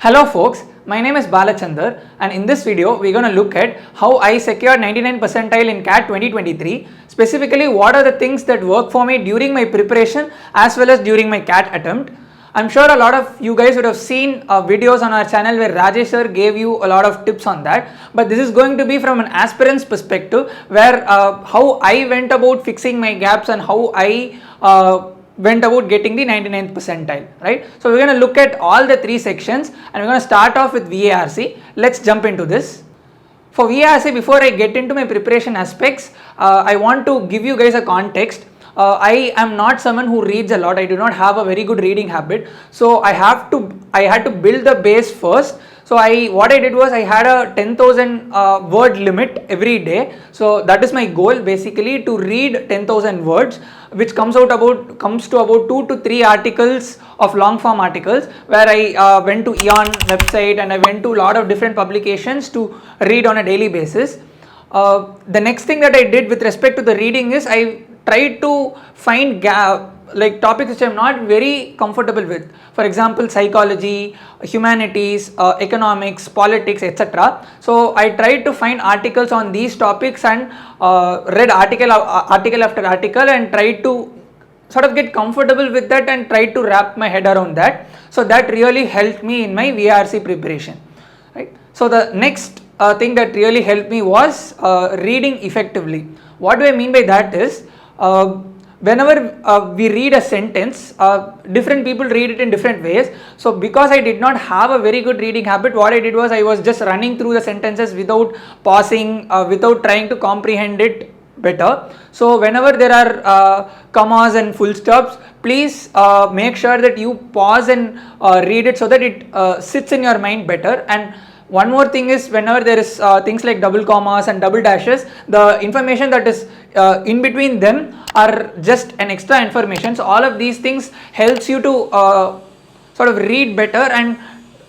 Hello folks, my name is Bala and in this video we're going to look at how I secured 99 percentile in CAT 2023. Specifically, what are the things that work for me during my preparation as well as during my CAT attempt. I'm sure a lot of you guys would have seen videos on our channel where Rajesh sir gave you a lot of tips on that, but this is going to be from an aspirant's perspective where how I went about fixing my gaps and how I went about getting the 99th percentile, right? So we're going to look at all the three sections and we're going to start off with VARC. Let's jump into this. For VARC, before I get into my preparation aspects, I want to give you guys a context. I am not someone who reads a lot. I do not have a very good reading habit. So I had to build the base first. So what I did was I had a 10,000 word limit every day. So that is my goal, basically, to read 10,000 words, which comes to about 2 to 3 articles of long form articles, where I went to Eon website and I went to a lot of different publications to read on a daily basis. The next thing that I did with respect to the reading is I tried to find topics which I am not very comfortable with. For example, psychology, humanities, economics, politics, etc. So I tried to find articles on these topics and read article after article and tried to sort of get comfortable with that and tried to wrap my head around that. So that really helped me in my VARC preparation, right? So the next thing that really helped me was reading effectively. What do I mean by that is, whenever we read a sentence, different people read it in different ways. So because I did not have a very good reading habit, what I did was I was just running through the sentences without pausing, without trying to comprehend it better. So whenever there are commas and full stops, please make sure that you pause and read it so that it sits in your mind better. And one more thing is, whenever there is things like double commas and double dashes, the information that is in between them are just an extra information. So all of these things helps you to sort of read better and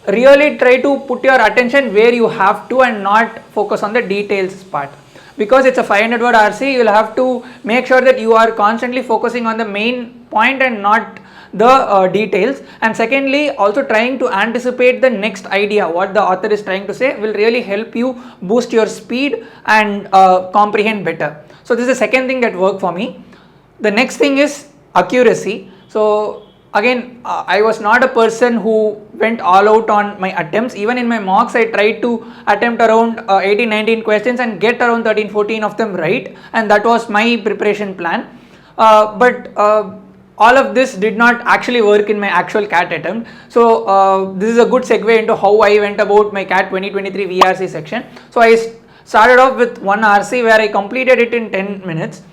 really try to put your attention where you have to and not focus on the details part. Because it's a 500 word RC, you will have to make sure that you are constantly focusing on the main point and not the details. And secondly, also trying to anticipate the next idea, what the author is trying to say, will really help you boost your speed and comprehend better. So this is the second thing that worked for me. The next thing is accuracy. So again, I was not a person who went all out on my attempts. Even in my mocks, I tried to attempt around 18-19 questions and get around 13-14 of them right, and that was my preparation plan. But all of this did not actually work in my actual CAT attempt. So this is a good segue into how I went about my CAT 2023 VRC section. So I started off with one RC where I completed it in 10 minutes,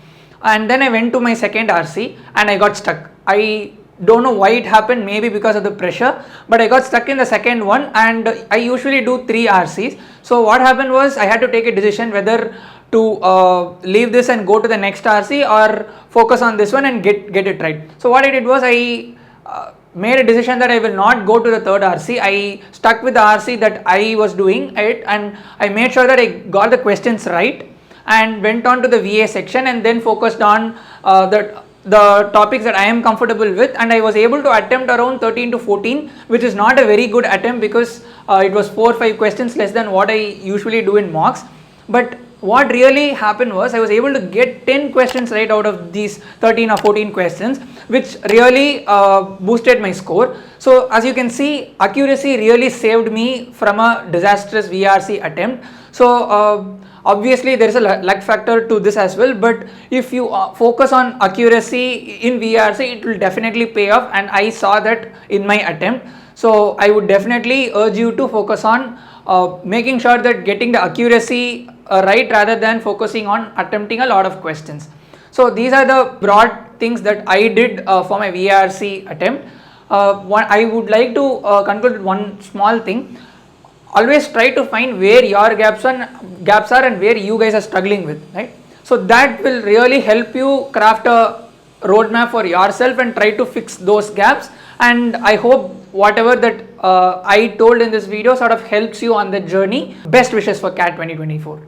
and then I went to my second RC and I got stuck. I don't know why it happened, maybe because of the pressure, but I got stuck in the second one, and I usually do 3 RCs. So what happened was I had to take a decision whether to leave this and go to the next RC or focus on this one and get it right. So what I did was I made a decision that I will not go to the third RC. I stuck with the RC that I was doing it, and I made sure that I got the questions right and went on to the VA section and then focused on the topics that I am comfortable with, and I was able to attempt around 13 to 14, which is not a very good attempt because it was 4 or 5 questions less than what I usually do in mocks. But what really happened was I was able to get 10 questions right out of these 13 or 14 questions, which really boosted my score. So as you can see, accuracy really saved me from a disastrous VRC attempt. So obviously there is a luck factor to this as well, but if you focus on accuracy in VRC, it will definitely pay off, and I saw that in my attempt. So I would definitely urge you to focus on making sure that getting the accuracy right rather than focusing on attempting a lot of questions. So these are the broad things that I did for my VRC attempt. I would like to conclude with one small thing. Always try to find where your gaps are and where you guys are struggling with, right? So that will really help you craft a roadmap for yourself and try to fix those gaps. And I hope whatever that I told in this video sort of helps you on the journey. Best wishes for CAT 2024.